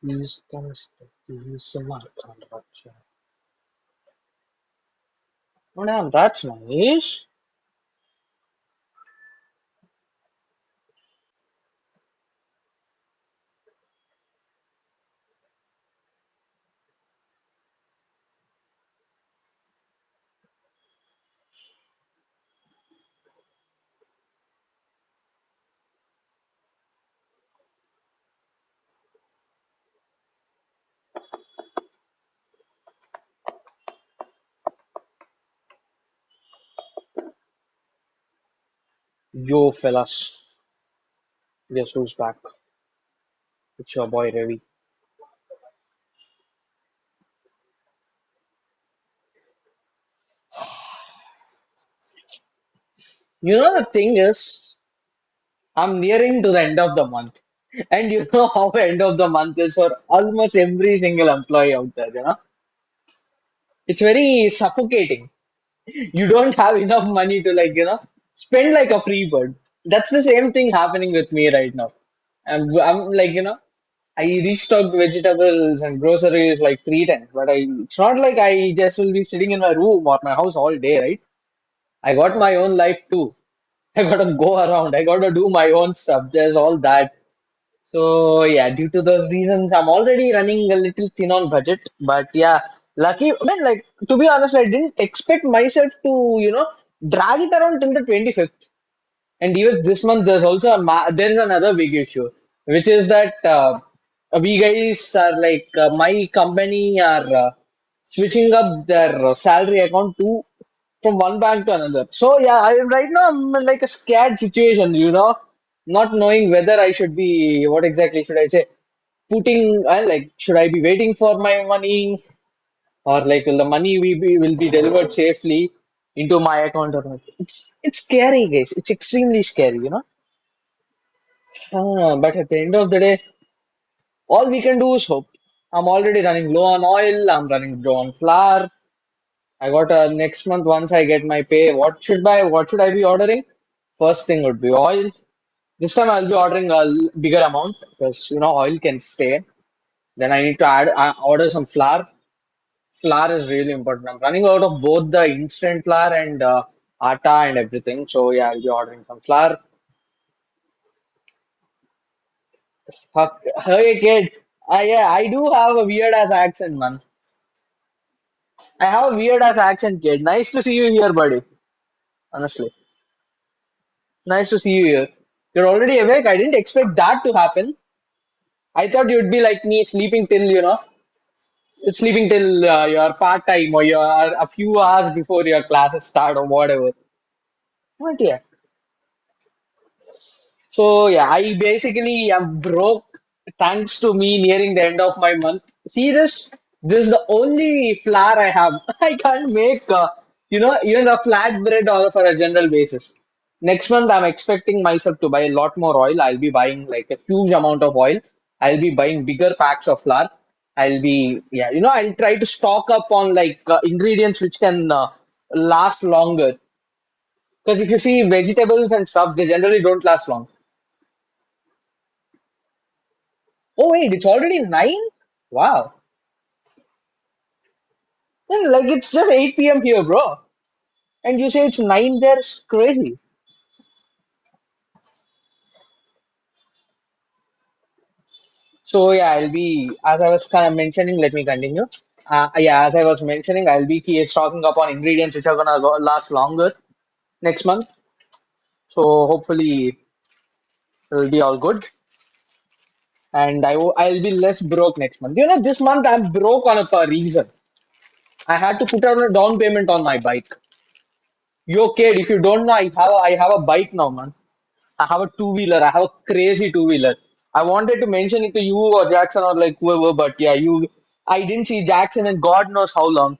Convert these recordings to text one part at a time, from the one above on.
Please please contraction. Oh damn, that's nice. Yo fellas, guess who's back? It's your boy Ravi. You know the thing is, I'm nearing to the end of the month. And you know how end of the month is for almost every single employee out there, you know? It's very suffocating. You don't have enough money to spend like a free bird. That's the same thing happening with me right now. I'm like, I restocked vegetables and groceries like 3 times, but it's not like I just will be sitting in my room or my house all day, right? I got my own life too. I gotta go around. I gotta do my own stuff. There's all that. So yeah, due to those reasons, I'm already running a little thin on budget. But yeah, lucky. I mean, like to be honest, I didn't expect myself to, drag it around till the 25th. And even this month, there is another big issue, which is that we guys are my company are switching up their salary account to from one bank to another. So yeah, right now I'm in like a scared situation, not knowing whether I should be what exactly should I say, putting should I be waiting for my money or like will the money will be delivered safely into my account or not? It's scary, guys. It's extremely scary, but at the end of the day, all we can do is hope. I'm already running low on oil. I'm running low on flour. I got next month once I get my pay. What should I be ordering? First thing would be oil. This time I'll be ordering a bigger amount because oil can stay. Then I need to order some flour. Flour is really important. I'm running out of both the instant flour and atta and everything. So yeah, I'll be ordering some flour. Fuck. Hey kid. Yeah, I do have a weird ass accent, man. I have a weird ass accent, kid. Nice to see you here, buddy. Honestly, nice to see you here. You're already awake. I didn't expect that to happen. I thought you'd be like me, sleeping till your part time or your a few hours before your classes start or whatever. But yeah. So yeah, I basically am broke thanks to me nearing the end of my month. See this? This is the only flour I have. I can't make even a flat bread or for a general basis. Next month I'm expecting myself to buy a lot more oil. I'll be buying like a huge amount of oil. I'll be buying bigger packs of flour. I'll try to stock up on ingredients which can last longer. Because if you see vegetables and stuff, they generally don't last long. Oh wait, it's already 9? Wow. Well, like it's just 8 p.m. here, bro. And you say it's 9 there? It's crazy. So yeah, I'll be as I was kind of mentioning, let me continue. Yeah, as I was mentioning, I'll be stocking up on ingredients which are gonna last longer next month. So hopefully it'll be all good. And I'll be less broke next month. This month I'm broke on a reason. I had to put on a down payment on my bike. Yo, kid, if you don't know, I have a bike now, man. I have a two-wheeler. I have a crazy two-wheeler. I wanted to mention it to you or Jackson or like whoever, but yeah, I didn't see Jackson in God knows how long.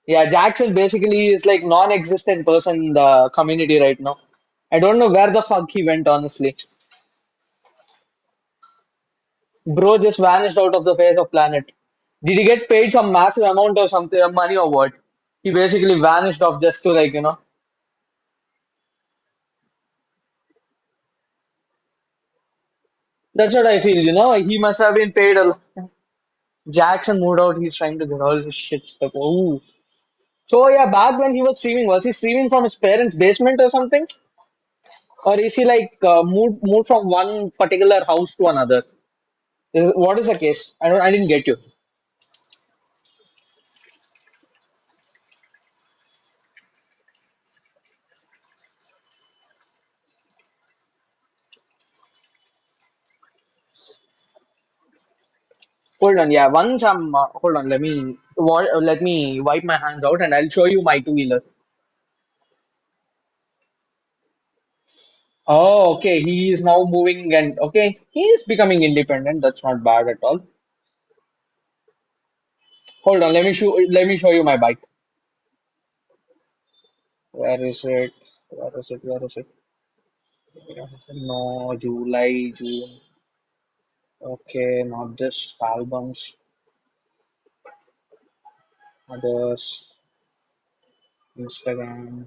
Yeah, Jackson basically is like non-existent person in the community right now. I don't know where the fuck he went, honestly. Bro just vanished out of the face of planet. Did he get paid some massive amount or something, money or what? He basically vanished off just to That's what I feel, he must have been paid a Jackson moved out, he's trying to get all his shit stuff. Oh. So yeah, back when he was he streaming from his parents' basement or something? Or is he like moved from one particular house to another? What is the case? I didn't get you. Hold on, yeah. Once I'm hold on, let me wipe my hands out and I'll show you my two-wheeler. Oh, okay. He is now moving and okay, he is becoming independent. That's not bad at all. Hold on, let me show you my bike. Where is it? Where is it? Where is it? No, July, June. Okay, not this. Albums, others, Instagram,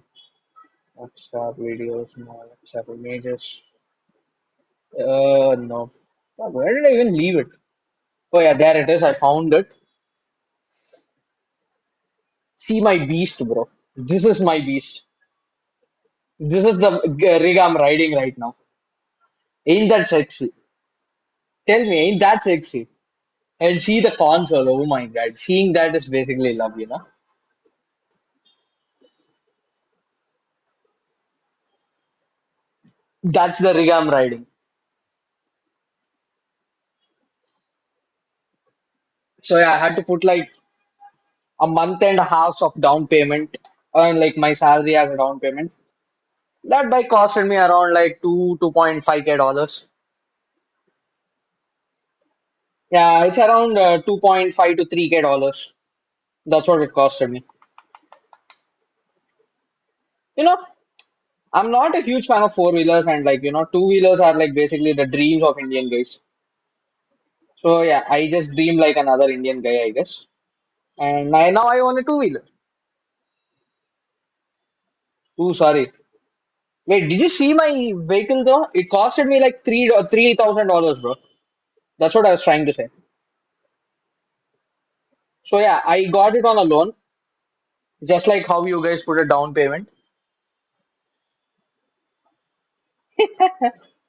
WhatsApp videos, no, WhatsApp images. No. Where did I even leave it? Oh yeah, there it is. I found it. See my beast, bro. This is my beast. This is the rig I'm riding right now. Ain't that sexy? Tell me, ain't that sexy? And see the console. Oh my God. Seeing that is basically love. That's the rig I'm riding. So yeah, I had to put like a month and a half of down payment on like my salary as a down payment. That bike costed me around like 2.5k dollars. Yeah, it's around 2.5 to 3k dollars. That's what it costed me. You know, I'm not a huge fan of four wheelers and like two wheelers are like basically the dreams of Indian guys. So yeah, I just dream like another Indian guy, I guess. And now I own a two wheeler. Oh, sorry. Wait, did you see my vehicle though? It costed me like $3,000, bro. That's what I was trying to say. So yeah, I got it on a loan, just like how you guys put a down payment.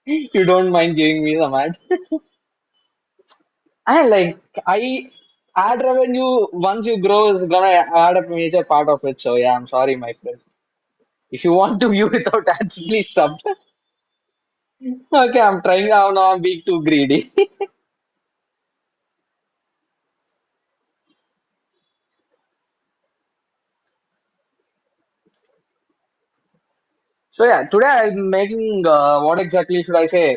You don't mind giving me some ad. And like I ad revenue once you grow is gonna add a major part of it. So yeah, I'm sorry, my friend. If you want to view without ads, please sub. Okay, I'm trying now. Now I'm being too greedy. So yeah, today I'm making what exactly should I say?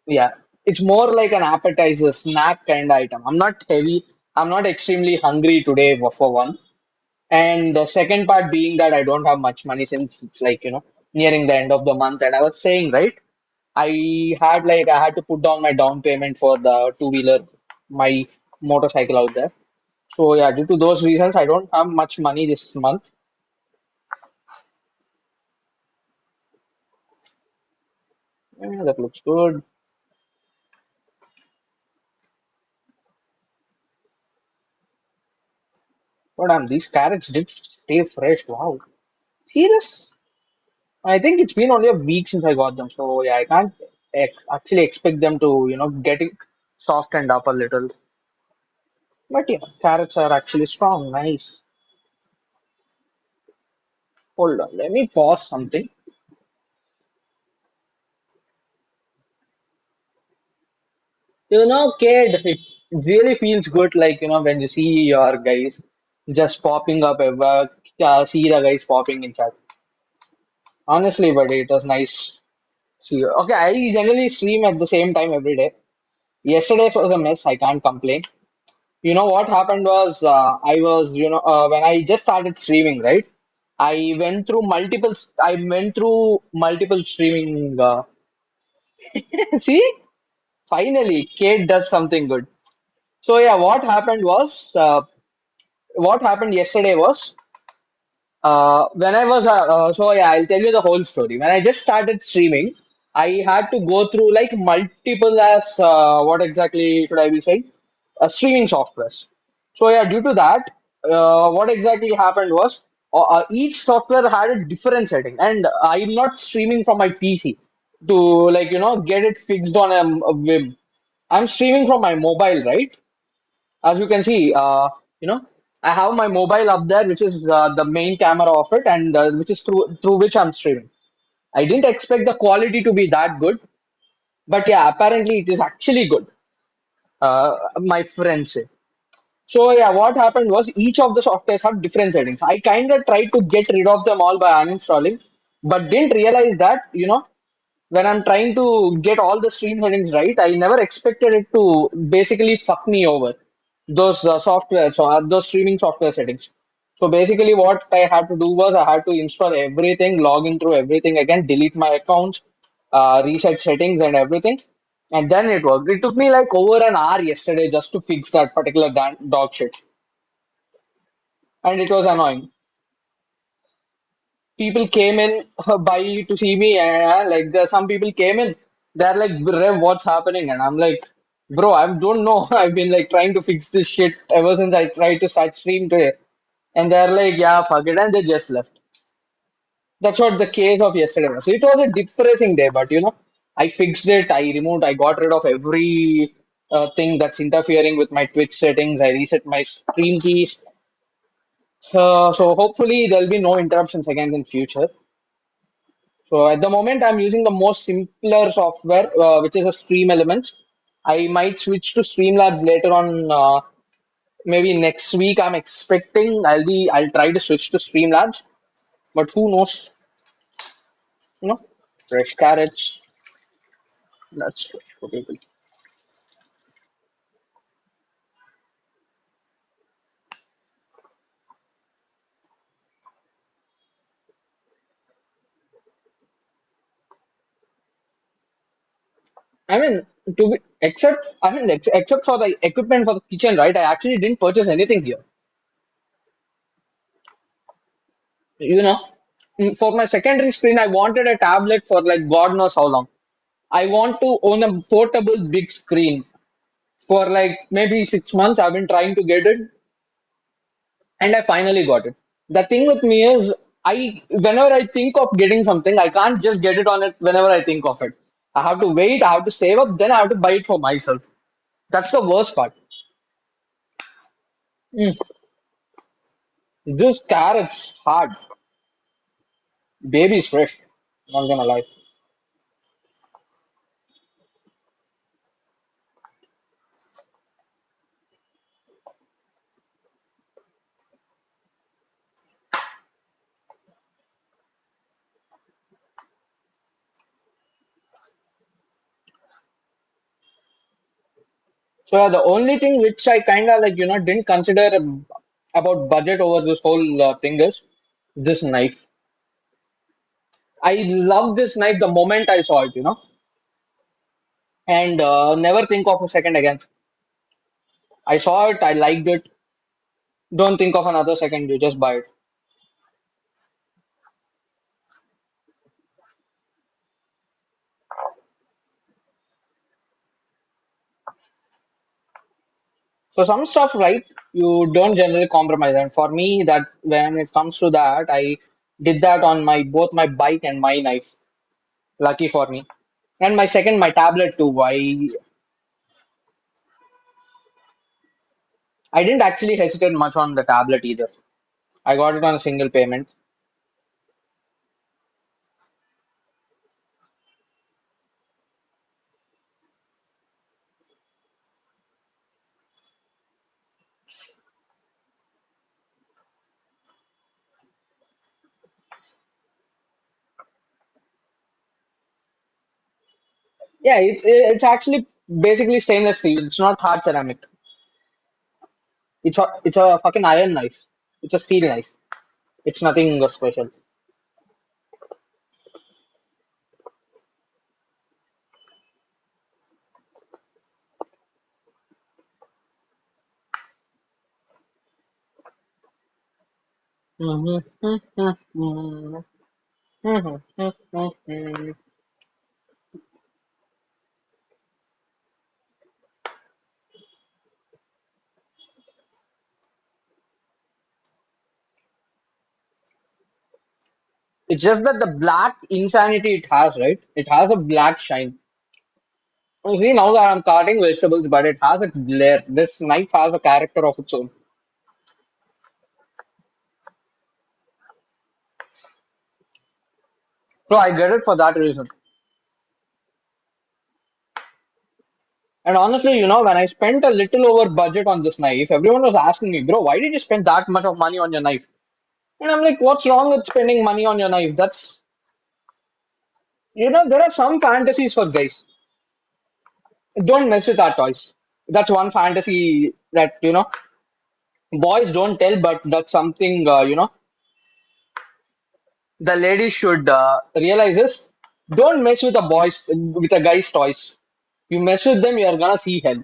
Yeah, it's more like an appetizer, snack kind of item. I'm not heavy. I'm not extremely hungry today for one. And the second part being that I don't have much money since it's like, nearing the end of the month. And I was saying, right, I had to put down my down payment for the two-wheeler, my motorcycle out there. So yeah, due to those reasons, I don't have much money this month. Yeah, that looks good. But these carrots did stay fresh. Wow. Serious? I think it's been only a week since I got them. So yeah, I can't actually expect them to, getting softened up a little. But yeah, carrots are actually strong. Nice. Hold on. Let me pause something. Kid, it really feels good, like, when you see your guys just popping up ever, see the guys popping in chat. Honestly, buddy, it was nice. See you. Okay, I generally stream at the same time every day. Yesterday's was a mess. I can't complain. You know what happened was, when I just started streaming, right? I went through multiple streaming. See, finally, Kate does something good. So yeah, what happened yesterday was When I was so yeah, I'll tell you the whole story. When I just started streaming, I had to go through like multiple as what exactly should I be saying? Streaming softwares. So yeah, due to that, what exactly happened was each software had a different setting, and I'm not streaming from my PC to like get it fixed on a whim. I'm streaming from my mobile, right? As you can see, you know, I have my mobile up there, which is the main camera of it, and which is through which I'm streaming. I didn't expect the quality to be that good, but yeah, apparently it is actually good. My friends say. So yeah, what happened was each of the softwares have different settings. I kind of tried to get rid of them all by uninstalling, but didn't realize that when I'm trying to get all the stream settings right, I never expected it to basically fuck me over those softwares or those streaming software settings. So basically, what I had to do was I had to install everything, log in through everything again, delete my accounts, reset settings and everything, and then it worked. It took me like over an hour yesterday just to fix that particular dog shit, and it was annoying. People came in by to see me and like there some people came in, they're like, Rev, what's happening? And I'm like, bro, I don't know. I've been like trying to fix this shit ever since I tried to start stream today. And they're like, yeah, fuck it, and they just left. That's what the case of yesterday was. So it was a depressing day, but I fixed it. I got rid of every thing that's interfering with my Twitch settings. I reset my stream keys. So hopefully there'll be no interruptions again in future. So at the moment, I'm using the most simpler software, which is a Stream Element. I might switch to Streamlabs later on, maybe next week. I'm expecting I'll try to switch to Streamlabs, but who knows? You know, fresh carrots. That's potato. I mean, except for the equipment for the kitchen, right? I actually didn't purchase anything here. You know, for my secondary screen, I wanted a tablet for like God knows how long. I want to own a portable big screen for like maybe 6 months. I've been trying to get it, and I finally got it. The thing with me is, whenever I think of getting something, I can't just get it on it whenever I think of it. I have to wait, I have to save up, then I have to buy it for myself. That's the worst part. Mm. This carrot's hard. Baby's fresh. Not gonna lie. So yeah, the only thing which I kind of like, didn't consider about budget over this whole thing is this knife. I love this knife the moment I saw it, and never think of a second again. I saw it, I liked it. Don't think of another second, you just buy it. So some stuff, right, you don't generally compromise. And for me, that when it comes to that, I did that on my both my bike and my knife. Lucky for me. And my tablet too. I didn't actually hesitate much on the tablet either. I got it on a single payment. Yeah, it's actually basically stainless steel. It's not hard ceramic. It's a fucking iron knife. It's a steel knife. It's nothing special. It's just that the black insanity it has, right? It has a black shine. You see, now that I'm cutting vegetables, but it has a glare. This knife has a character of its own. So I get it for that reason. And honestly, when I spent a little over budget on this knife, everyone was asking me, bro, why did you spend that much of money on your knife? And I'm like, what's wrong with spending money on your knife? There are some fantasies for guys. Don't mess with our toys. That's one fantasy that, boys don't tell, but that's something, the ladies should realize is don't mess with a guy's toys. You mess with them, you're gonna see hell.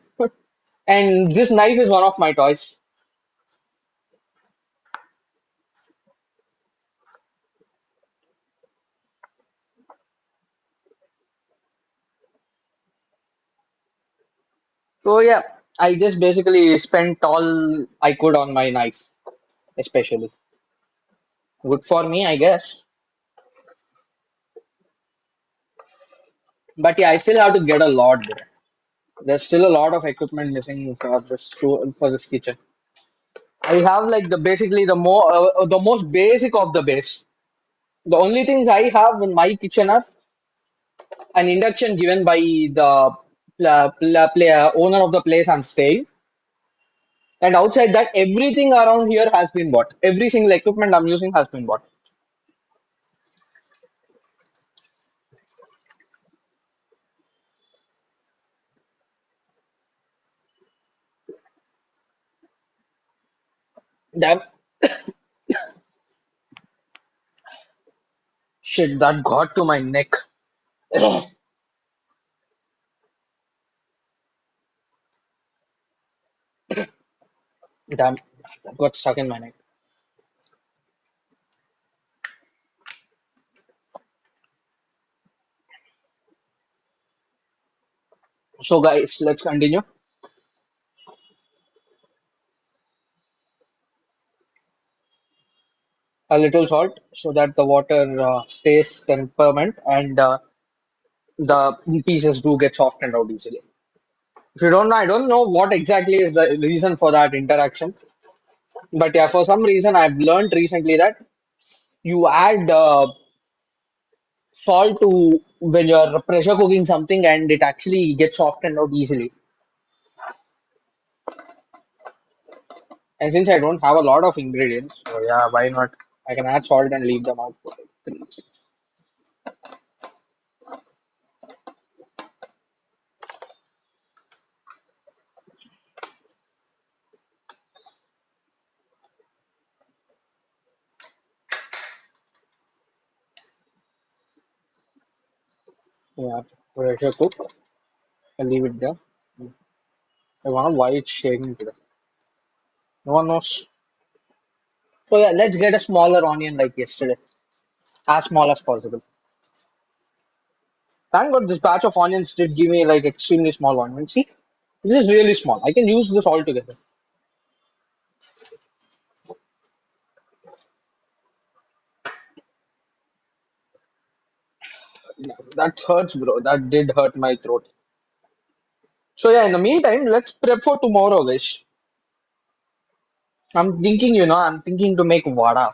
And this knife is one of my toys. So yeah, I just basically spent all I could on my knife, especially. Good for me, I guess. But yeah, I still have to get a lot there. There's still a lot of equipment missing for this kitchen. I have like the most basic of the base. The only things I have in my kitchen are an induction given by the owner of the place I'm staying, and outside that, everything around here has been bought. Every single equipment I'm using has been bought. Damn shit, that got to my neck. Damn, that got stuck in my neck. So guys, let's continue. A little salt so that the water stays temperament and the pieces do get softened out easily. If you don't know, I don't know what exactly is the reason for that interaction. But yeah, for some reason, I've learned recently that you add salt to when you're pressure cooking something and it actually gets softened out easily. And since I don't have a lot of ingredients, so yeah, why not? I can add salt and leave them out for like 3 6. Yeah, pressure cook and leave it there. I wonder why it's shaking today. No one knows. So yeah, let's get a smaller onion like yesterday, as small as possible. Thank God this batch of onions did give me like extremely small onions. See, this is really small. I can use this all together. That hurts, bro. That did hurt my throat. So yeah, in the meantime, let's prep for tomorrow, guys. I'm thinking to make vada,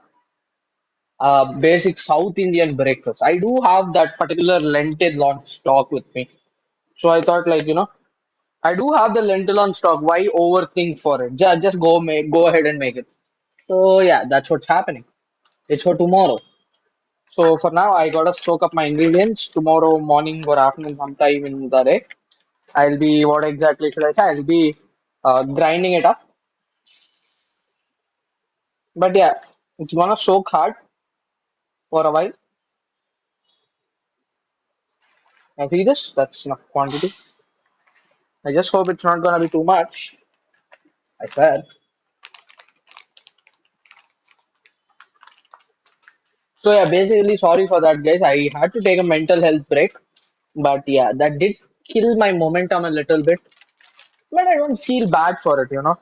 basic South Indian breakfast. I do have that particular lentil on stock with me. So I thought I do have the lentil on stock. Why overthink for it? Just go ahead and make it. So yeah, that's what's happening. It's for tomorrow. So for now, I gotta soak up my ingredients. Tomorrow morning or afternoon, sometime in the day, I'll be what exactly should I say? I'll be grinding it up. But yeah, it's gonna soak hard for a while. I see this. That's enough quantity. I just hope it's not gonna be too much. I swear. So yeah, basically sorry for that, guys. I had to take a mental health break, but yeah, that did kill my momentum a little bit. But I don't feel bad for it, you know.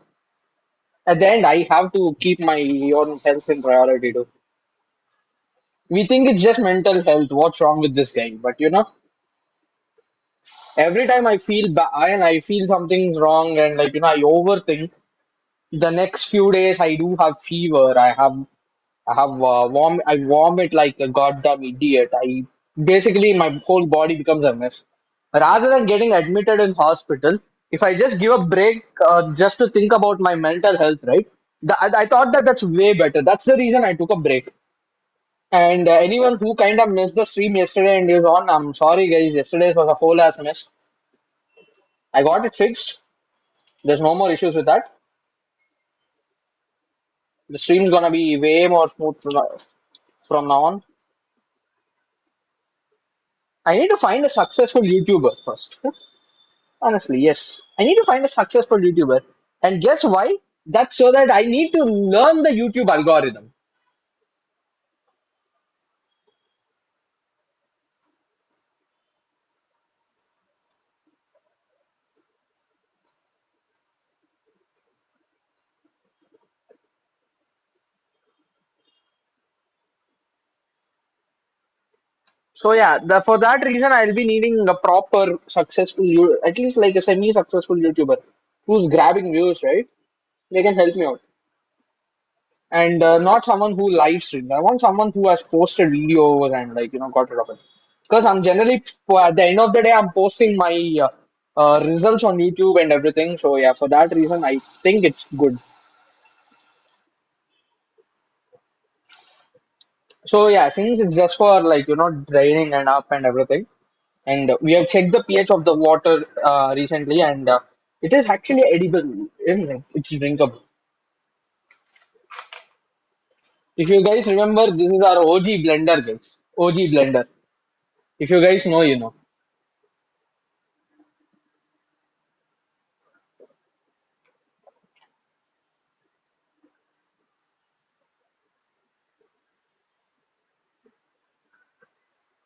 At the end, I have to keep my own health in priority too. We think it's just mental health. What's wrong with this guy? But you know, every time I feel bad and I feel something's wrong, and like you know, I overthink. The next few days, I do have fever. I vomit like a goddamn idiot. I basically my whole body becomes a mess. Rather than getting admitted in hospital, if I just give a break just to think about my mental health, right? I thought that that's way better. That's the reason I took a break. And anyone who kind of missed the stream yesterday and is on, I'm sorry guys. Yesterday was a whole ass mess. I got it fixed. There's no more issues with that. The stream's gonna be way more smooth from now on. I need to find a successful YouTuber first. Honestly, yes. I need to find a successful YouTuber. And guess why? That's so that I need to learn the YouTube algorithm. So yeah, for that reason, I'll be needing a proper successful, at least like a semi-successful YouTuber who's grabbing views, right? They can help me out. And not someone who live streams. I want someone who has posted videos and like, you know, got rid of it. Because I'm generally, at the end of the day, I'm posting my results on YouTube and everything. So yeah, for that reason, I think it's good. So yeah, since it's just for like you know draining and up and everything, and we have checked the pH of the water recently, and it is actually edible. It's drinkable. If you guys remember, this is our OG blender, guys. OG blender. If you guys know, you know.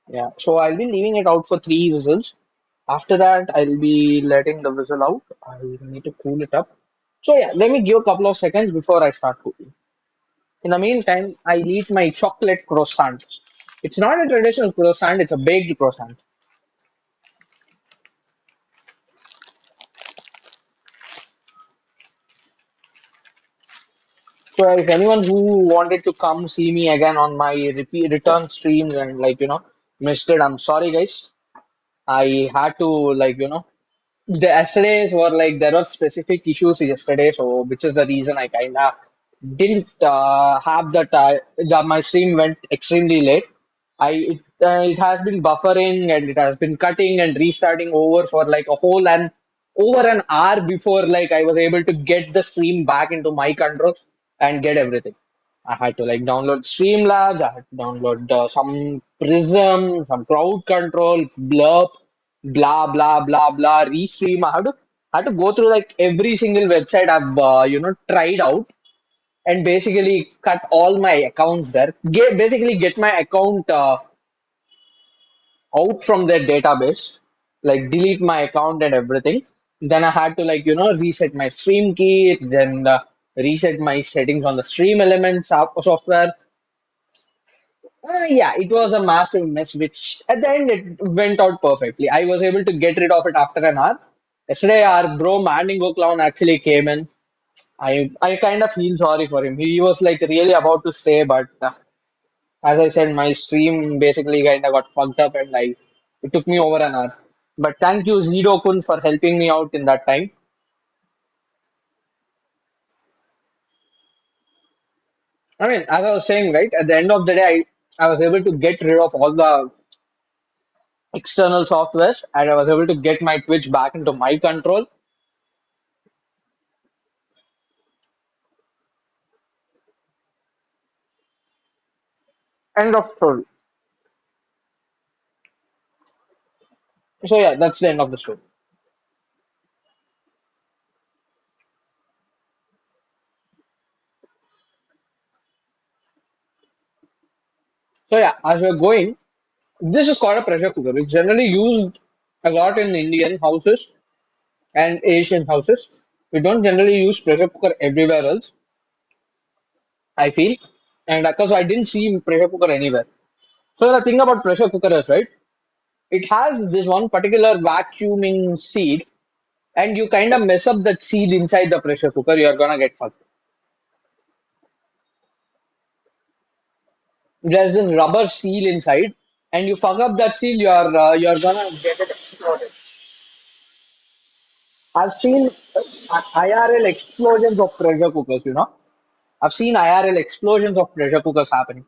Yeah. So I'll be leaving it out for 3 whistles. After that, I'll be letting the whistle out. I need to cool it up. So yeah, let me give a couple of seconds before I start cooking. In the meantime, I eat my chocolate croissant. It's not a traditional croissant, it's a baked croissant. So if anyone who wanted to come see me again on my repeat return streams and like you know missed it, I'm sorry guys. I had to like you know the yesterday's were like there were specific issues yesterday, so which is the reason I kinda didn't have my stream went extremely late. It has been buffering and it has been cutting and restarting over for like a whole and over an hour before like I was able to get the stream back into my control and get everything. I had to like download Streamlabs, I had to download some Prism, some crowd control, blurb, blah blah blah blah, restream. I had to go through like every single website I've tried out and basically cut all my accounts there. Basically get my account out from their database, like delete my account and everything. Then I had to like reset my stream key, then reset my settings on the stream elements software. Yeah, it was a massive mess, which at the end it went out perfectly. I was able to get rid of it after an hour. Yesterday, our bro Mandingo Clown actually came in. I kind of feel sorry for him. He was like really about to stay, but as I said, my stream basically kind of got fucked up, and it took me over an hour. But thank you, Zido Kun, for helping me out in that time. I mean, as I was saying, right at the end of the day, I was able to get rid of all the external softwares, and I was able to get my Twitch back into my control. End of story. So yeah, that's the end of the story. So yeah, as we're going, this is called a pressure cooker. It's generally used a lot in Indian houses and Asian houses. We don't generally use pressure cooker everywhere else, I feel. And because I didn't see pressure cooker anywhere. So the thing about pressure cooker is, right, it has this one particular vacuuming seal, and you kind of mess up that seal inside the pressure cooker, you're gonna get fucked. There's this rubber seal inside, and you fuck up that seal, you're gonna get it exploded. I've seen IRL explosions of pressure cookers, you know. I've seen IRL explosions of pressure cookers happening.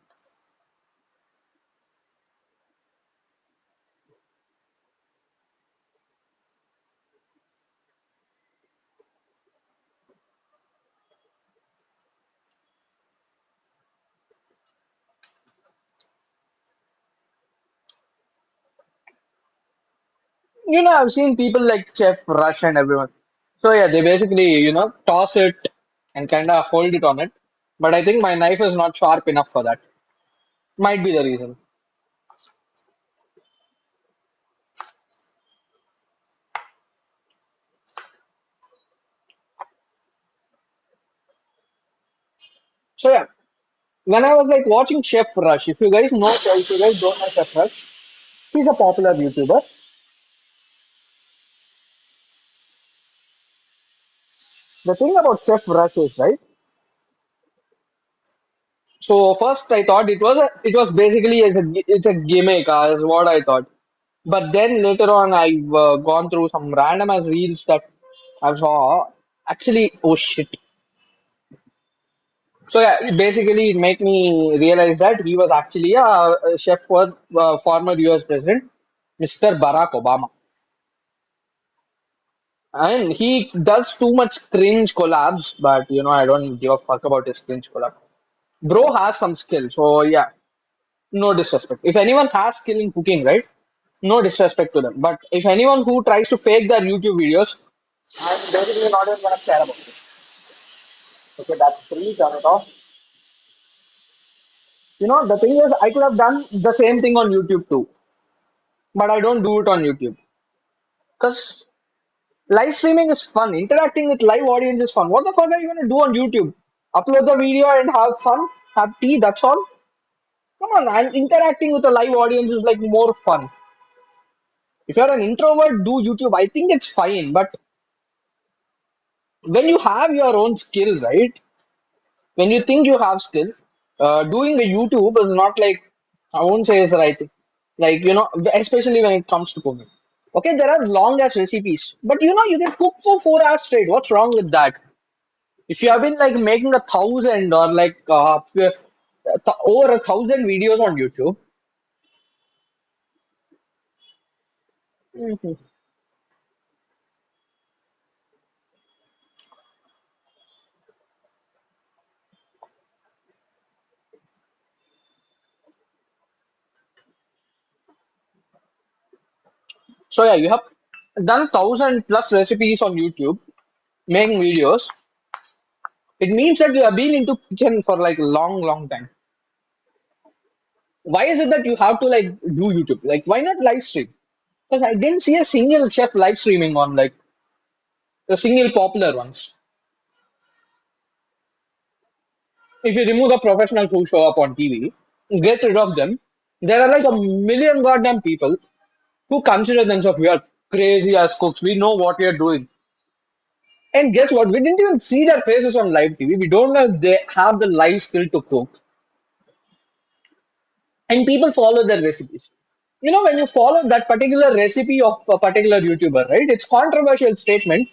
You know, I've seen people like Chef Rush and everyone. So yeah, they basically, toss it and kind of hold it on it. But I think my knife is not sharp enough for that. Might be the reason. So yeah, when I was like watching Chef Rush, if you guys don't know Chef Rush, he's a popular YouTuber. The thing about Chef Rush is, right? So first I thought it was basically it's a gimmick, is what I thought. But then later on, I've gone through some random as reels that I saw. Actually, oh shit. So yeah, basically it made me realize that he was actually a chef for former US President, Mr. Barack Obama. And he does too much cringe collabs, but I don't give a fuck about his cringe collab. Bro has some skill, so yeah, no disrespect. If anyone has skill in cooking, right? No disrespect to them. But if anyone who tries to fake their YouTube videos, I'm basically not even gonna care about it. Okay, that's free, turn it off. The thing is, I could have done the same thing on YouTube too, but I don't do it on YouTube because live streaming is fun. Interacting with live audience is fun. What the fuck are you gonna do on YouTube? Upload the video and have fun, have tea. That's all. Come on, and interacting with a live audience is like more fun. If you're an introvert, do YouTube. I think it's fine, but when you have your own skill, right? When you think you have skill, doing a YouTube is not like I won't say it's the right thing. Like especially when it comes to cooking. Okay, there are long ass recipes, but you can cook for 4 hours straight. What's wrong with that? If you have been like making 1,000 or like over 1,000 videos on YouTube. Mhm. So yeah, you have done 1,000 plus recipes on YouTube, making videos. It means that you have been into kitchen for like a long, long time. Why is it that you have to like do YouTube? Like, why not live stream? Because I didn't see a single chef live streaming on like a single popular ones. If you remove the professionals who show up on TV, get rid of them, there are like a million goddamn people who consider themselves we are crazy as cooks. We know what we are doing. And guess what? We didn't even see their faces on live TV. We don't know if they have the live skill to cook. And people follow their recipes. When you follow that particular recipe of a particular YouTuber, right? It's controversial statement,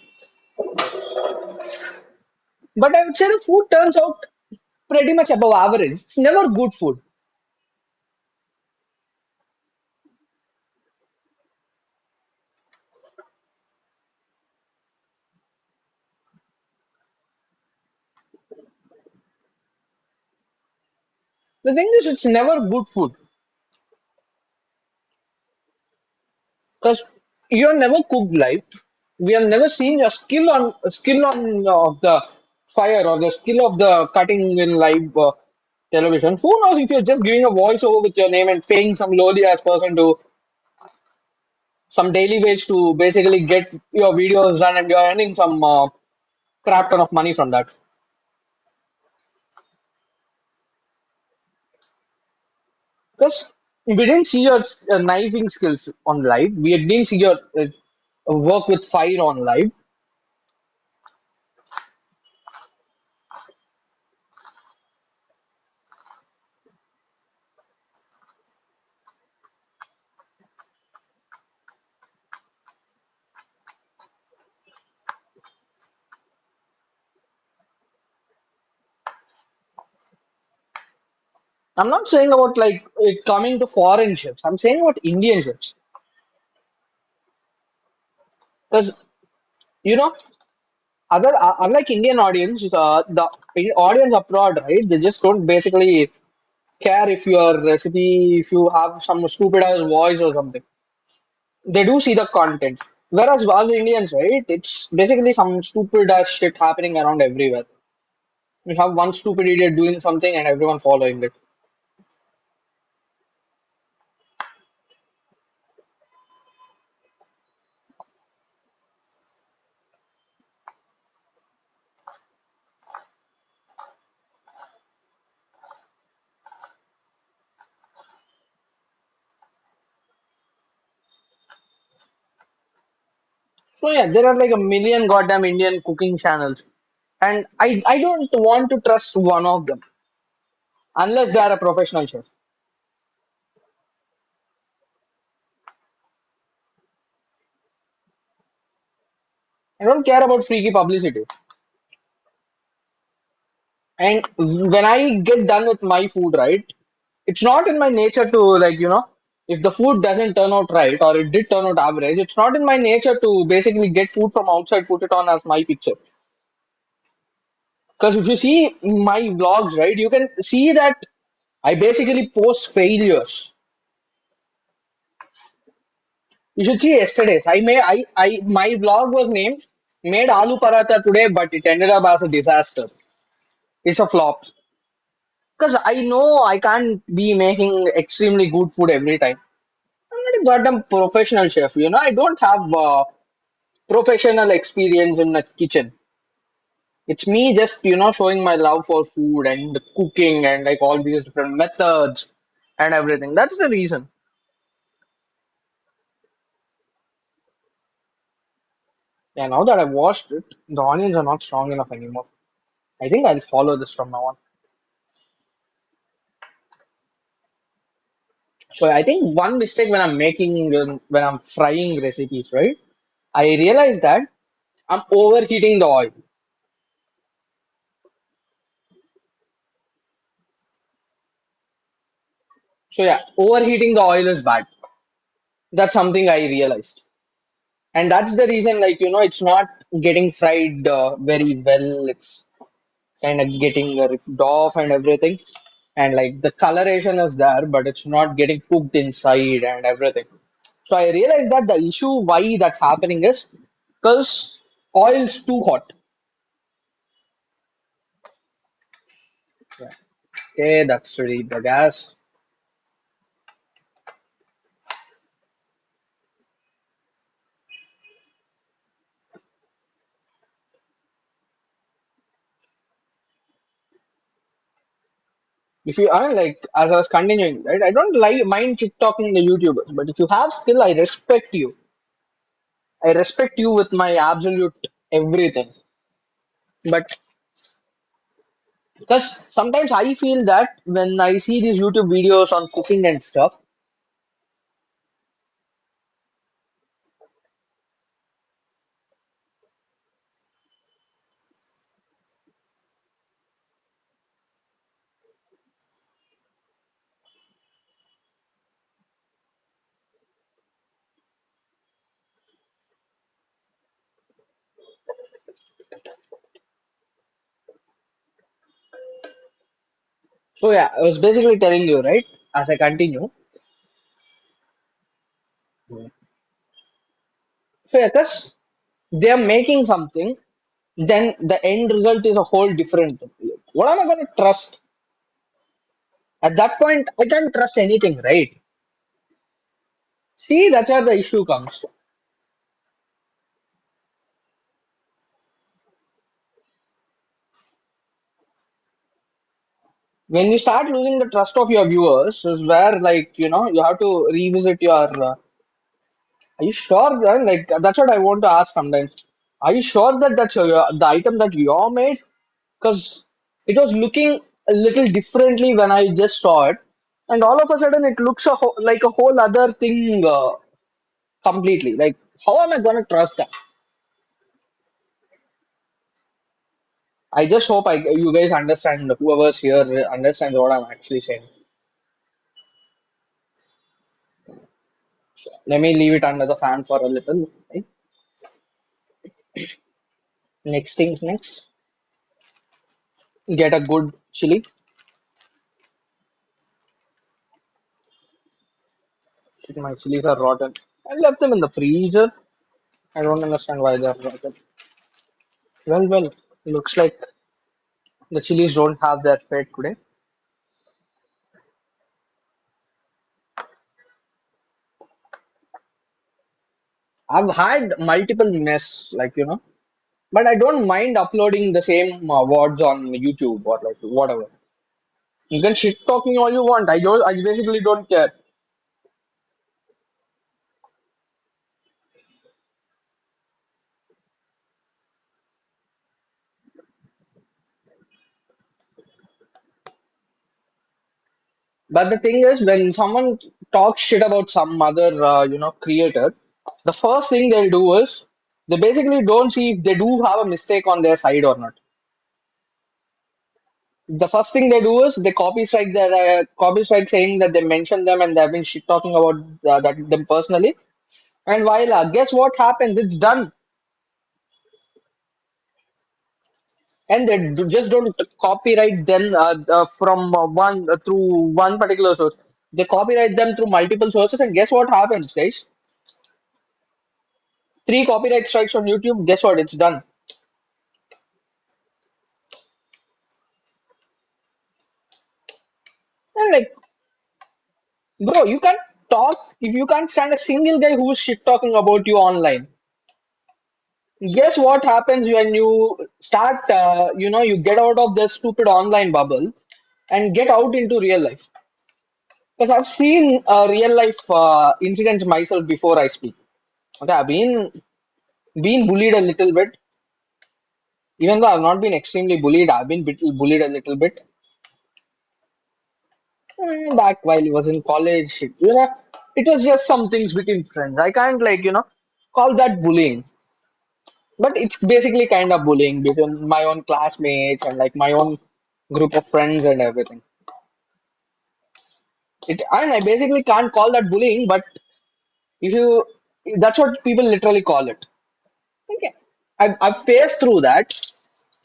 but I would say the food turns out pretty much above average. It's never good food. The thing is, it's never good food because you have never cooked live. We have never seen a skill on of the fire or the skill of the cutting in live. television. Who knows if you're just giving a voiceover with your name and paying some lowly ass person to some daily wage to basically get your videos done and you're earning some crap ton of money from that. Because we didn't see your knifing skills on live. We didn't see your work with fire on live. I'm not saying about like it coming to foreign chefs. I'm saying about Indian chefs. Because you know, unlike Indian audience, the audience abroad, right? They just don't basically care if your recipe, if you have some stupid ass voice or something. They do see the content. Whereas us Indians, right? It's basically some stupid ass shit happening around everywhere. We have one stupid idiot doing something and everyone following it. So yeah, there are like a million goddamn Indian cooking channels, and I don't want to trust one of them unless they are a professional chef. I don't care about freaky publicity. And when I get done with my food, right, it's not in my nature to like, if the food doesn't turn out right or it did turn out average, it's not in my nature to basically get food from outside, put it on as my picture. Because if you see my vlogs, right, you can see that I basically post failures. You should see yesterday's. My vlog was named Made Aloo Paratha today, but it ended up as a disaster. It's a flop. Because I know I can't be making extremely good food every time. I'm not a goddamn professional chef, I don't have professional experience in the kitchen. It's me just, showing my love for food and cooking and like all these different methods and everything. That's the reason. Yeah, now that I've washed it, the onions are not strong enough anymore. I think I'll follow this from now on. So I think one mistake when I'm making, when I'm frying recipes, right? I realize that I'm overheating the oil. So yeah, overheating the oil is bad. That's something I realized. And that's the reason, like, it's not getting fried very well. It's kind of getting ripped off and everything. And like the coloration is there, but it's not getting cooked inside and everything. So I realized that the issue why that's happening is because oil's too hot. Yeah. Okay, that's really the gas. If you are like, as I was continuing, right? I don't like mind chit talking the YouTubers, but if you have skill, I respect you. I respect you with my absolute everything. But because sometimes I feel that when I see these YouTube videos on cooking and stuff, so yeah, I was basically telling you, right? As I continue, so yeah, because they're making something, then the end result is a whole different thing. What am I going to trust? At that point, I can't trust anything, right? See, that's where the issue comes. When you start losing the trust of your viewers, is where like you have to revisit your. Are you sure? Then, like that's what I want to ask sometimes. Are you sure that that's the item that you made? Because it was looking a little differently when I just saw it, and all of a sudden it looks like a whole other thing completely. Like, how am I gonna trust that? I just hope you guys understand. Whoever's here understands what I'm actually saying. Let me leave it under the fan for a little. Right? Next things next. Get a good chili. Shit, my chilies are rotten. I left them in the freezer. I don't understand why they're rotten. Well, looks like the chilies don't have their fate today. I've had multiple mess, but I don't mind uploading the same words on YouTube or like whatever. You can shit talk me all you want. I basically don't care. But the thing is, when someone talks shit about some other, creator, the first thing they'll do is they basically don't see if they do have a mistake on their side or not. The first thing they do is they copy strike saying that they mentioned them and they've been shit talking about them personally. And while guess what happens? It's done, and they just don't copyright them from one through one particular source. They copyright them through multiple sources, and guess what happens, guys? Three copyright strikes on YouTube. Guess what? It's done. And like, bro, you can't talk if you can't stand a single guy who's shit talking about you online. Guess what happens when you start, you get out of the stupid online bubble and get out into real life. Because I've seen real life incidents myself before I speak. Okay, I've been bullied a little bit, even though I've not been extremely bullied. I've been bullied a little bit back while he was in college. It was just some things between friends. I can't call that bullying. But it's basically kind of bullying between my own classmates and like my own group of friends and everything. I basically can't call that bullying, but if you, that's what people literally call it. Okay. I've faced through that.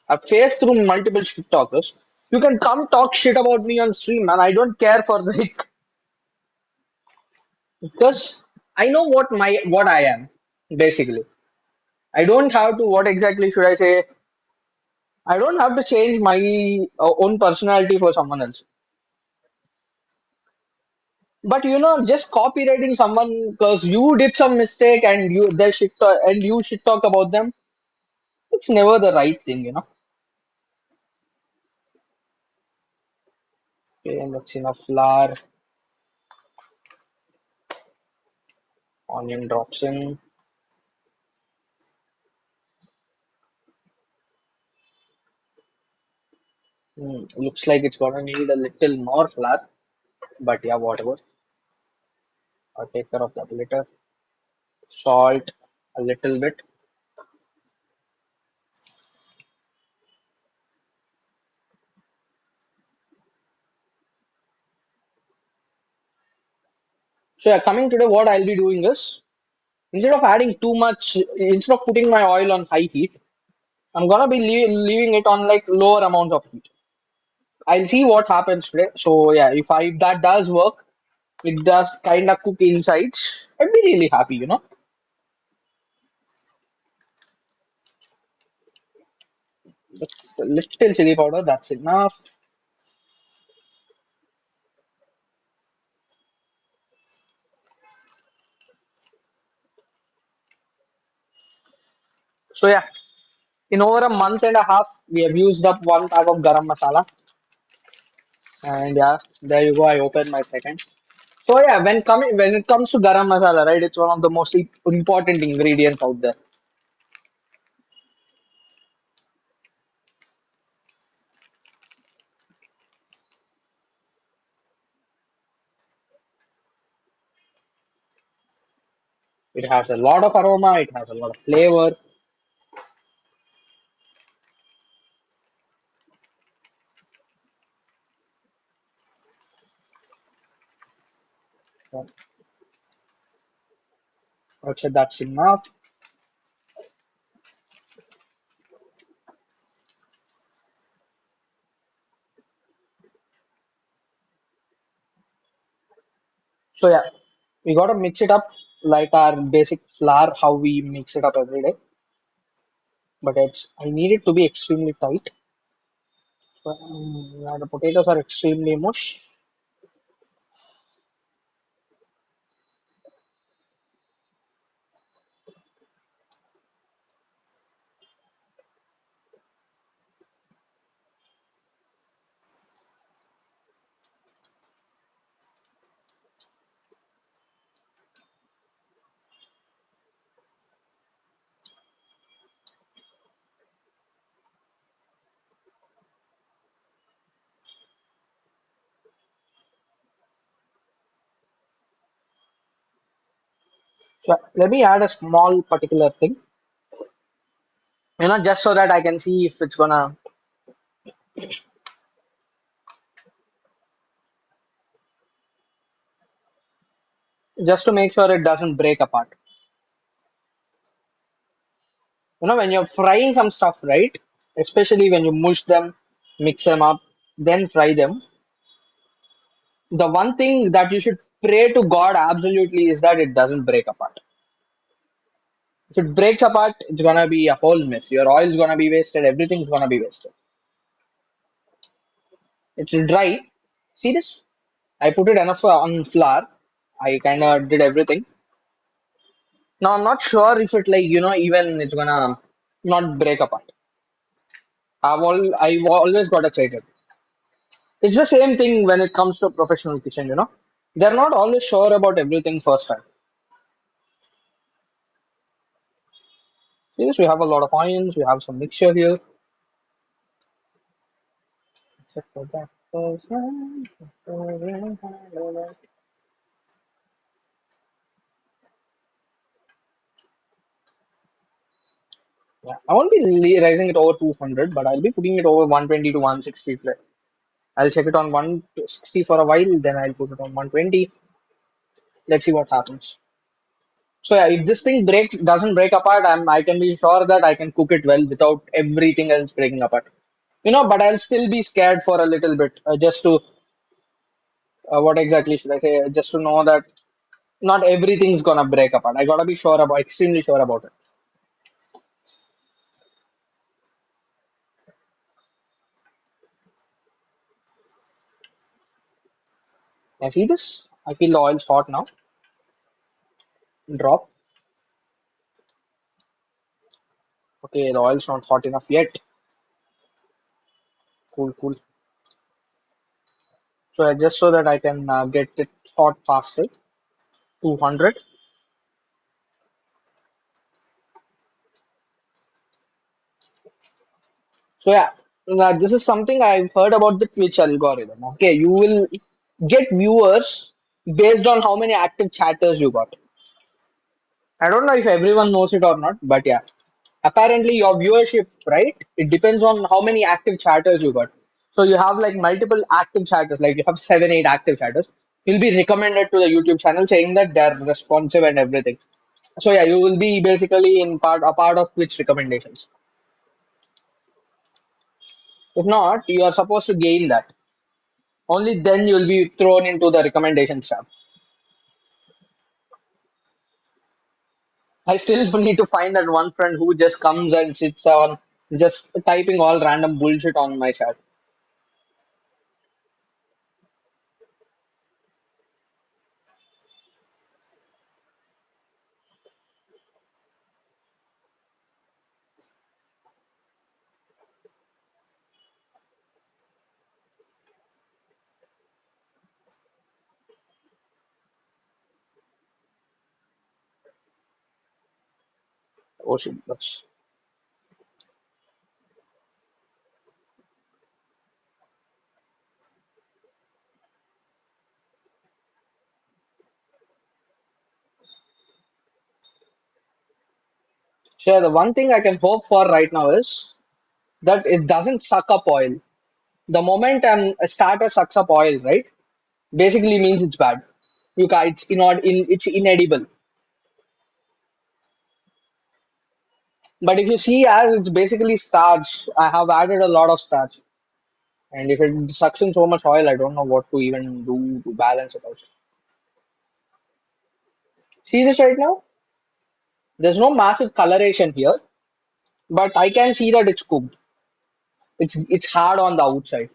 I've faced through multiple shit talkers. You can come talk shit about me on stream, man. I don't care for like because I know what I am basically. I don't have to. What exactly should I say? I don't have to change my own personality for someone else. But just copywriting someone because you did some mistake and you shit talk about them, it's never the right thing. Okay, that's enough flour, onion drops in. Looks like it's gonna need a little more flour, but yeah, whatever. I'll take care of that later. Salt, a little bit. So yeah, coming today, what I'll be doing is instead of putting my oil on high heat, I'm gonna be leaving it on like lower amounts of heat. I'll see what happens today. So yeah, if that does work, it does kind of cook insides. I'd be really happy. Just a little chili powder, that's enough. So yeah, in over a month and a half, we have used up one pack of garam masala. And yeah, there you go. I opened my second. So yeah, when it comes to garam masala, right, it's one of the most important ingredients out there. It has a lot of aroma. It has a lot of flavor. So, okay, that's enough. So yeah, we gotta mix it up like our basic flour, how we mix it up every day. But I need it to be extremely tight. So, yeah, the potatoes are extremely mush. So let me add a small particular thing, just so that I can see if it's gonna, just to make sure it doesn't break apart. When you're frying some stuff, right? Especially when you mush them, mix them up, then fry them. The one thing that you should pray to God absolutely is that it doesn't break apart. If it breaks apart, it's gonna be a whole mess. Your oil's gonna be wasted, everything's gonna be wasted. It's dry. See this? I put it enough on flour. I kinda did everything. Now I'm not sure if it like, even it's gonna not break apart. I've always got excited. It's the same thing when it comes to professional kitchen. They're not always sure about everything first time. See this? We have a lot of onions, we have some mixture here. Except for that. Yeah, I won't be raising it over 200, but I'll be putting it over 120 to 160 flat. I'll check it on 160 for a while, then I'll put it on 120. Let's see what happens. So yeah, if this thing doesn't break apart, I can be sure that I can cook it well without everything else breaking apart. But I'll still be scared for a little bit, just to what exactly should I say? Just to know that not everything's gonna break apart. I gotta be sure about, extremely sure about it. I see this. I feel the oil's hot now. Drop. Okay, the oil's not hot enough yet. Cool, cool. So just so that I can get it hot faster. 200. So yeah, this is something I've heard about the Twitch algorithm. Okay, you will get viewers based on how many active chatters you got. I don't know if everyone knows it or not, but yeah, apparently your viewership, right? It depends on how many active chatters you got. So you have like multiple active chatters, like you have 7, 8 active chatters. You'll be recommended to the YouTube channel saying that they're responsive and everything. So yeah, you will be basically in a part of Twitch recommendations. If not, you are supposed to gain that. Only then you'll be thrown into the recommendations tab. I still need to find that one friend who just comes and sits on just typing all random bullshit on my chat. Oh shit, that's sure. The one thing I can hope for right now is that it doesn't suck up oil. The moment a starter sucks up oil, right? Basically means it's bad. You can it's inedible. But if you see as it's basically starch, I have added a lot of starch. And if it sucks in so much oil, I don't know what to even do to balance it out. See this right now? There's no massive coloration here, but I can see that it's cooked. It's hard on the outside.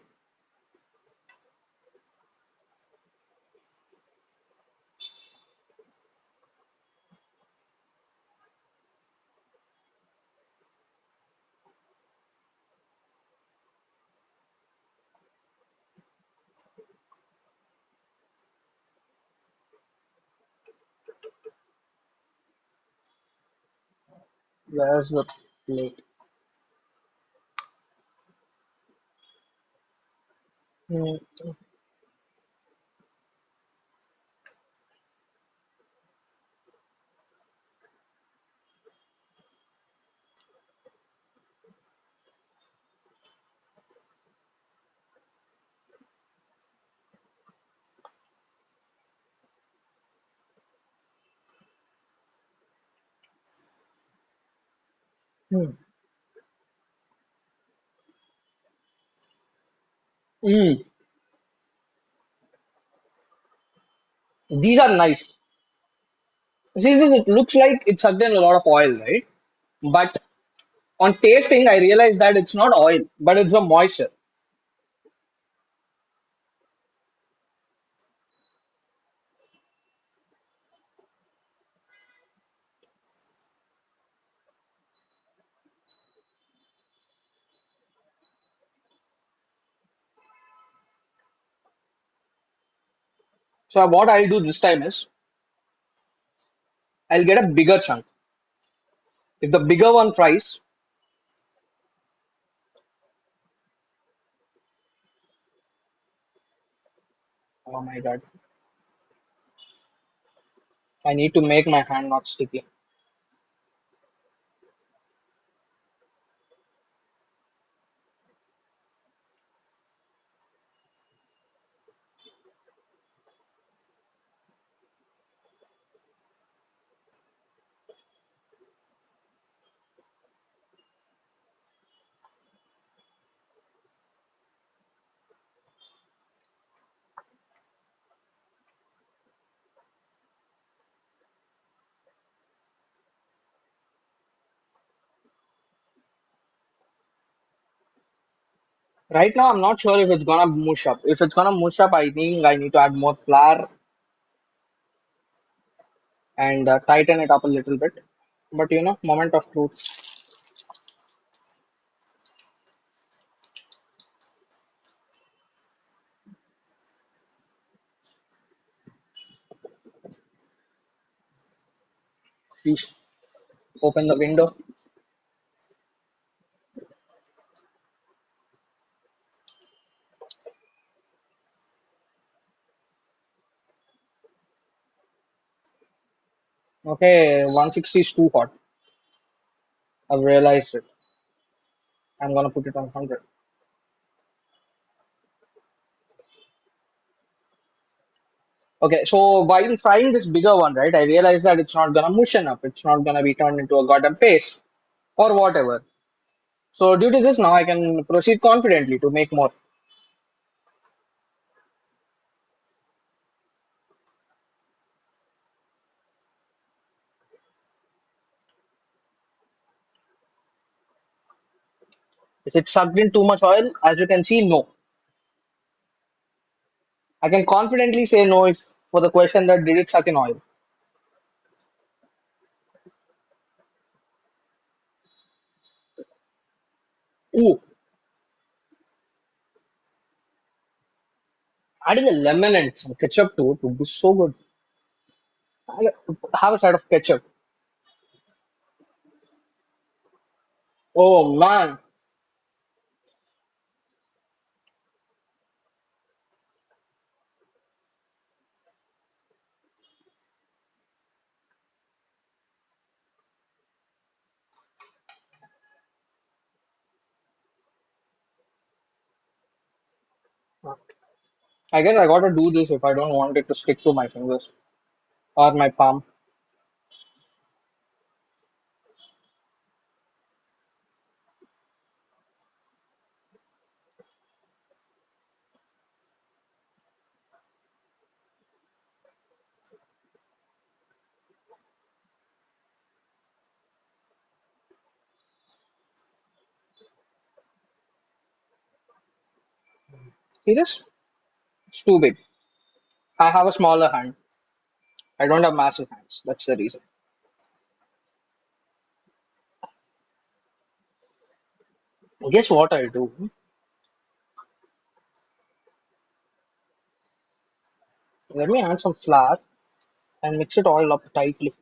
Where's the plate? Hmm. Hmm. Mm. These are nice. See this? It looks like it sucked in a lot of oil, right? But on tasting, I realized that it's not oil, but it's the moisture. So what I'll do this time is I'll get a bigger chunk. If the bigger one fries, oh my god, I need to make my hand not sticky. Right now, I'm not sure if it's gonna mush up. If it's gonna mush up, I think I need to add more flour and tighten it up a little bit. But moment of truth. Please open the window. Okay, 160 is too hot. I've realized it. I'm gonna put it on 100. Okay, so while frying this bigger one, right, I realized that it's not gonna mushen up. It's not gonna be turned into a goddamn paste or whatever. So due to this, now I can proceed confidently to make more. If it sucked in too much oil, as you can see, no. I can confidently say no if for the question that did it suck in oil. Ooh, adding a lemon and some ketchup to it would be so good. Have a side of ketchup. Oh man, I guess I gotta do this if I don't want it to stick to my fingers or my palm. See this? It's too big. I have a smaller hand. I don't have massive hands. That's the reason. Guess what I'll do? Let me add some flour and mix it all up tightly.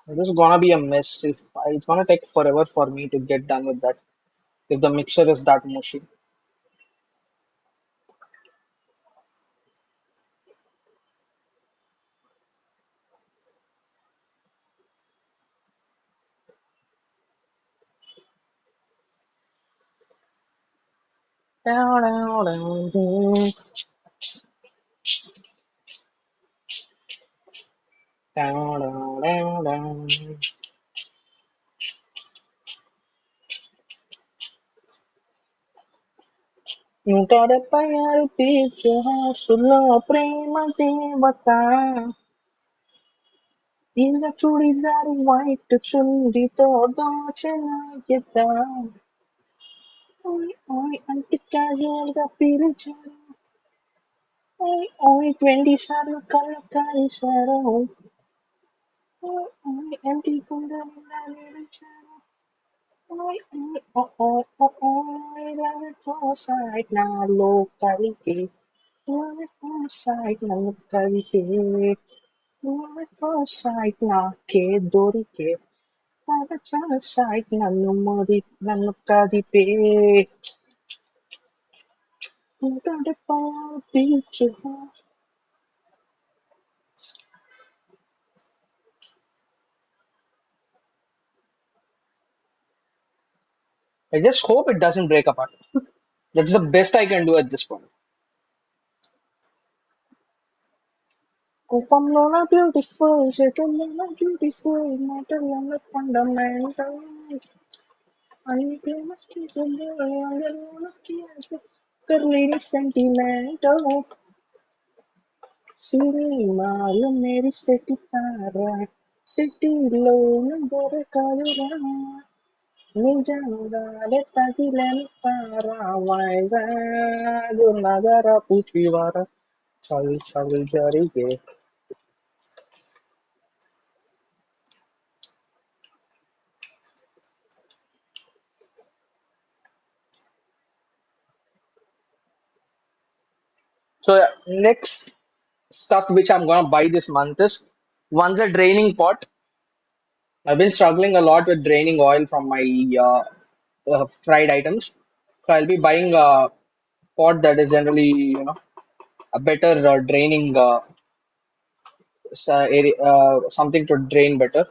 This is gonna be a mess. It's gonna take forever for me to get done with that. If the mixture is that mushy. నూట డెబ్బై ఆరు page హాసులో ప్రేమ దేవత ఇలా churidar white చుండితో దోచిన ఎద్ద ఓయ్ ఓయ్ అంటే casual గా పిలిచారు ఓయ్ ఓయ్ 20 సార్లు కళ్ళు కలిసారు ఓయ్ ఓయ్ ఎంటి గుండె నిండా నిలిచారు ఓయ్ ఓయ్ ఓ ఓ ఓ ఓయ్ love at first sight నాలో కలిగే love at first sight నన్ను కలిగే love at first sight నాకే దొరికే love at first sight నన్ను కదిపే ఉంటుండే పీచు. I just hope it doesn't break apart. That's the best I can do at this point. కోపంలోన బ్యూటిఫుల్ చేతుల్లోన బ్యూటిఫుల్ మాటల్లోన ఫండమెంటల్ అన్నిటి మస్కి అందరిలోనకి కర్లీని సెంటిమెంటల్ సినిమాలు మెరిసే తారా సిటీలోన దొరకదురా నిజంగానే తగిలేని తారా వైజాగ్ నగరపు చివర చల్ చల్ జరిగే. So yeah, next stuff which I'm gonna buy this month is one's a draining pot. I've been struggling a lot with draining oil from my fried items. So I'll be buying a pot that is generally, a better draining area, something to drain better.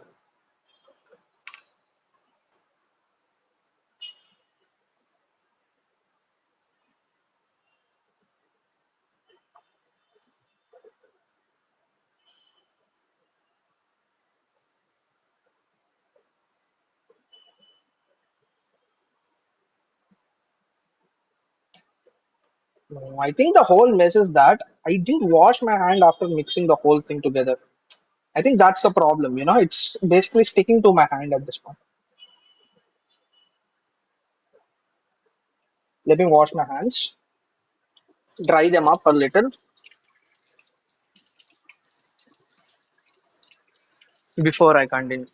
I think the whole mess is that I didn't wash my hand after mixing the whole thing together. I think that's the problem. It's basically sticking to my hand at this point. Let me wash my hands, dry them up a little before I continue.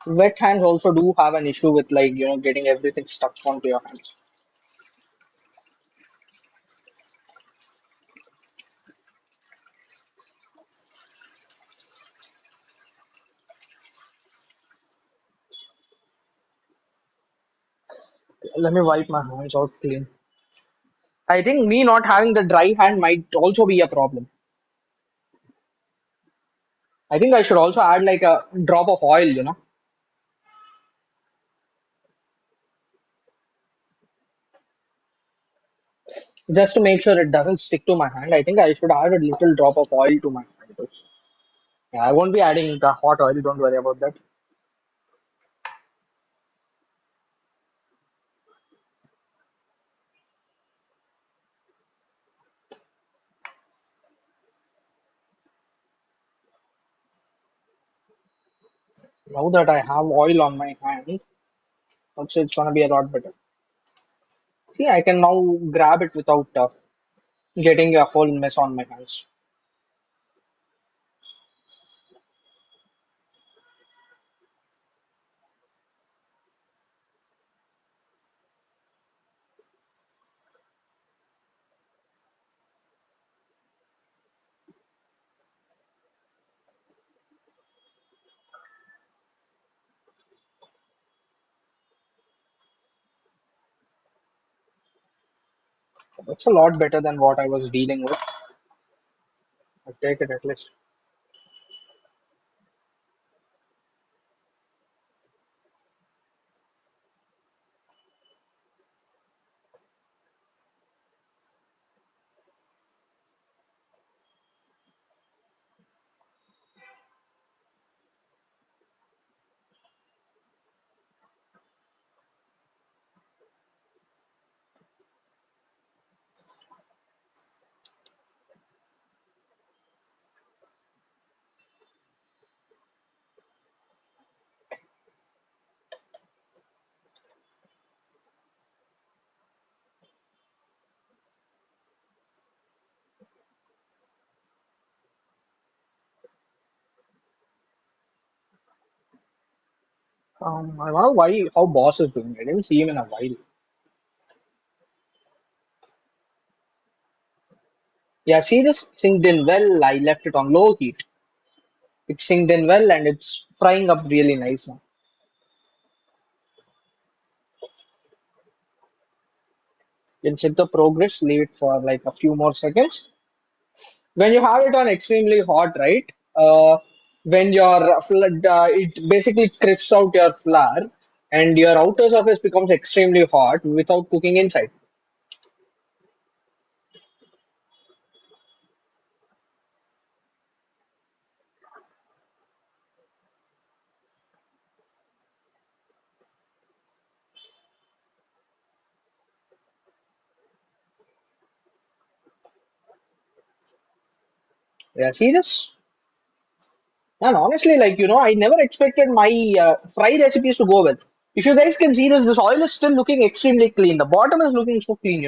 Wet hands also do have an issue with, like, getting everything stuck onto your hands. Let me wipe my hands out clean. I think me not having the dry hand might also be a problem. I think I should also add like a drop of oil, just to make sure it doesn't stick to my hand. I think I should add a little drop of oil to my hand too. Yeah, I won't be adding the hot oil, don't worry about that. Now that I have oil on my hand, also it's gonna be a lot better. See, I can now grab it without getting a whole mess on my hands. It's a lot better than what I was dealing with. I'll take it at least. I wonder why how boss is doing. I didn't see him in a while. Yeah, see this synced in well. I left it on low heat. It's synced in well and it's frying up really nice now. You can check the progress, leave it for like a few more seconds. When you have it on extremely hot, right? When your flood, it basically crisps out your flour and your outer surface becomes extremely hot without cooking inside. Yeah, see this? And honestly, like, I never expected my fry recipes to go well. If you guys can see this oil is still looking extremely clean. The bottom is looking so clean.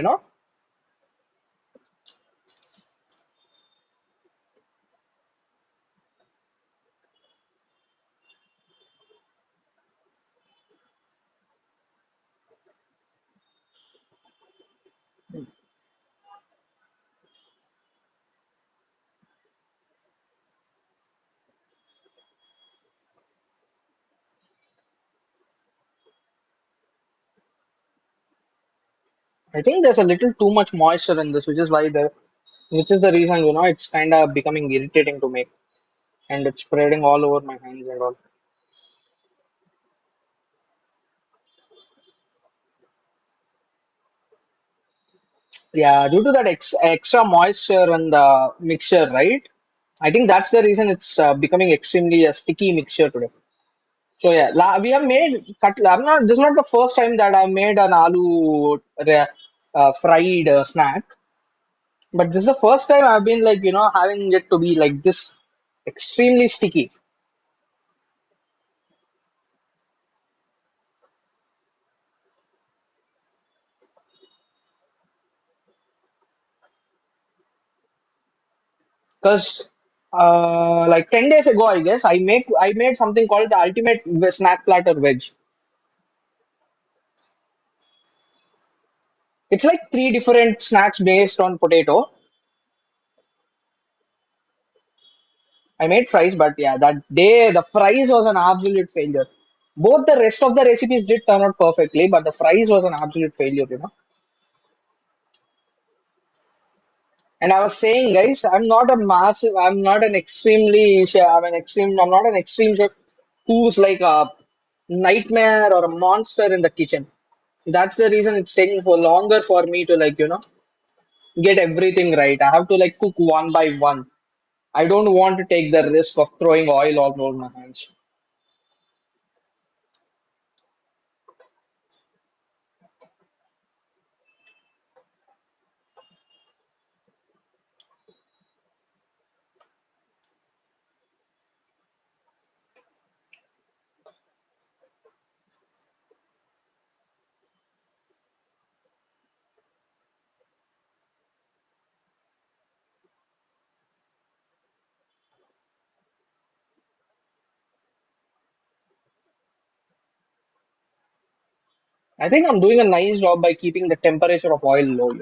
I think there's a little too much moisture in this, which is the reason, it's kind of becoming irritating to make and it's spreading all over my hands and all. Yeah, due to that extra moisture and the mixture, right? I think that's the reason it's becoming extremely a sticky mixture today. So yeah, we have made I'm not. This is not the first time that I've made an fried snack, but this is the first time I've been like having it to be like this extremely sticky. Because like 10 days ago, I guess I made something called the ultimate snack platter wedge. It's like three different snacks based on potato. I made fries, but yeah, that day the fries was an absolute failure. Both the rest of the recipes did turn out perfectly, but the fries was an absolute failure. And I was saying, guys, I'm not an extremely chef, I'm not an extreme chef who's like a nightmare or a monster in the kitchen. That's the reason it's taking for longer for me to get everything right. I have to like cook one by one. I don't want to take the risk of throwing oil all over my hands. I think I'm doing a nice job by keeping the temperature of oil low.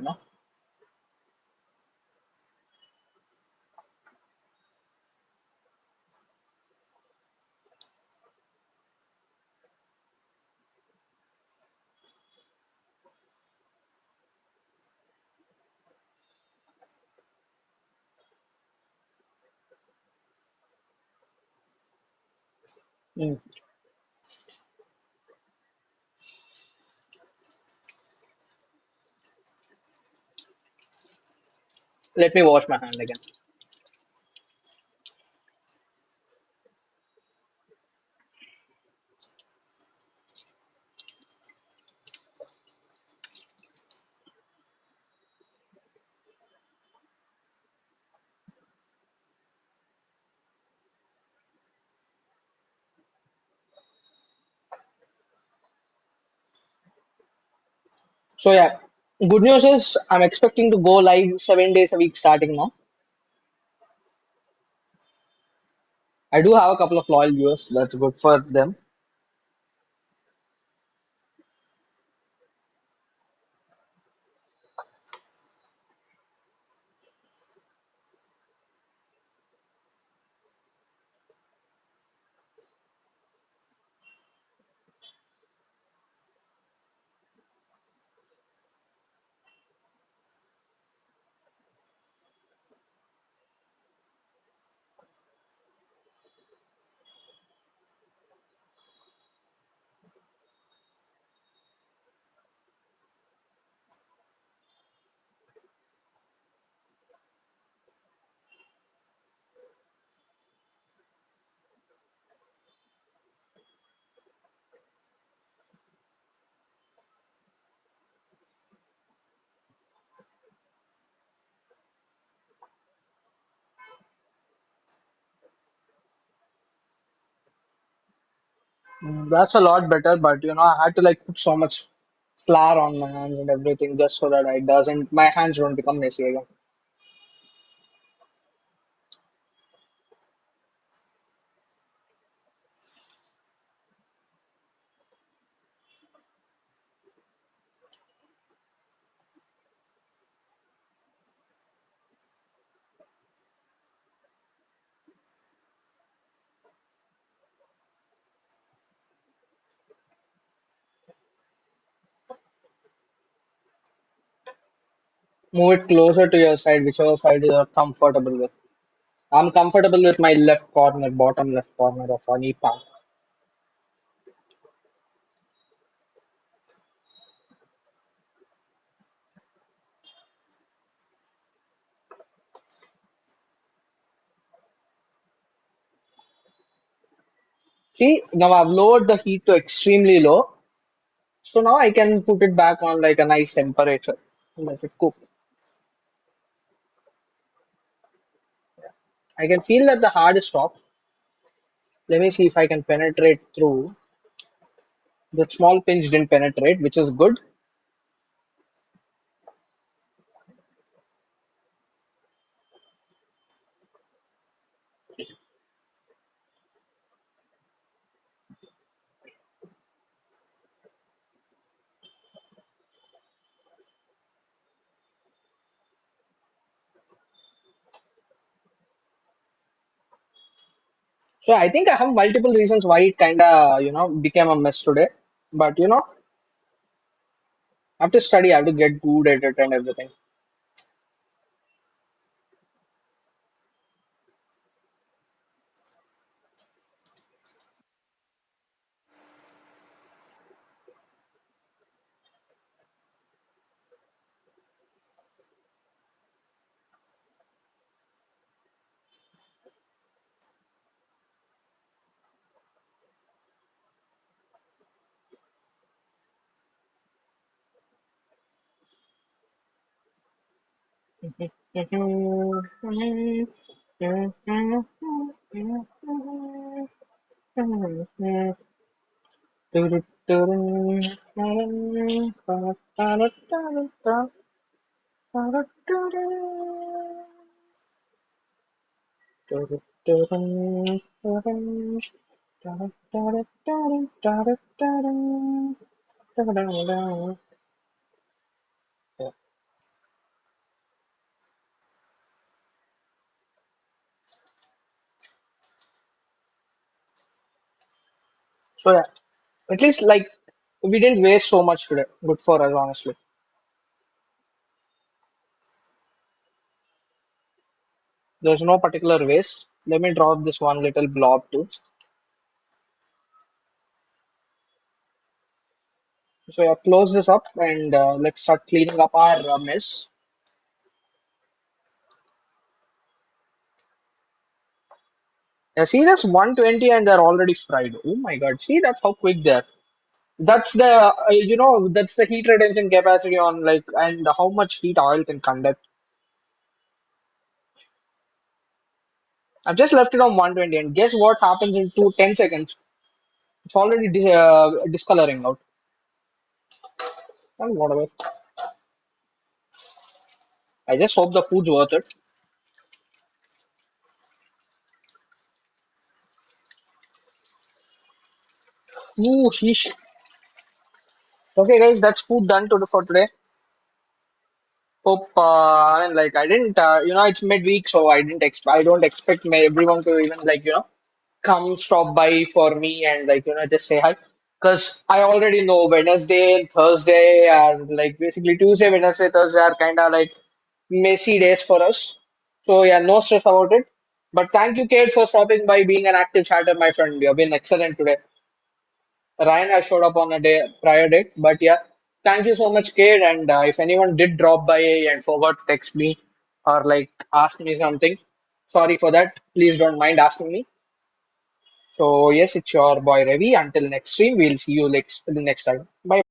Mm. Let me wash my hand again. So yeah, good news is I'm expecting to go live 7 days a week starting now. I do have a couple of loyal viewers. That's good for them. That's a lot better, but I had to like put so much flour on my hands and everything just so that my hands don't become messy again. Move it closer to your side, whichever side you're comfortable with. I'm comfortable with my left corner, bottom left corner of any pan. See, now I've lowered the heat to extremely low, so now I can put it back on like a nice temperature. Let it cook. I can feel that the hard is top. Let me see if I can penetrate through. The small pinch didn't penetrate, which is good. So I think I have multiple reasons why it kinda, became a mess today. But I have to study, I have to get good at it and everything. So yeah, at least like we didn't waste so much today. Good for us, honestly. There's no particular waste. Let me drop this one little blob too. So yeah, close this up and let's start cleaning up our mess. Yeah, see, that's 120 and they're already fried. Oh my God, see, that's how quick they are. That's the, that's the heat retention capacity on like, and how much heat oil can conduct. I've just left it on 120 and guess what happens in 10 seconds? It's already discoloring out. And whatever. I just hope the food's worth it. Ooh, sheesh. Okay, guys, that's food done for today. Hope, I mean, like, I didn't, it's midweek, so I don't expect everyone to even, like, come stop by for me and, like, just say hi. Because I already know Wednesday and Thursday are, like, basically Tuesday, Wednesday, Thursday are kind of like messy days for us. So, yeah, no stress about it. But thank you, Kate, for stopping by, being an active chatter, my friend. You have been excellent today. Ryan has showed up on a prior date, but yeah, thank you so much, Kate. And if anyone did drop by and forgot to text me or like ask me something, sorry for that. Please don't mind asking me. So yes, it's your boy Ravi. Until next stream, we'll see you next time. Bye.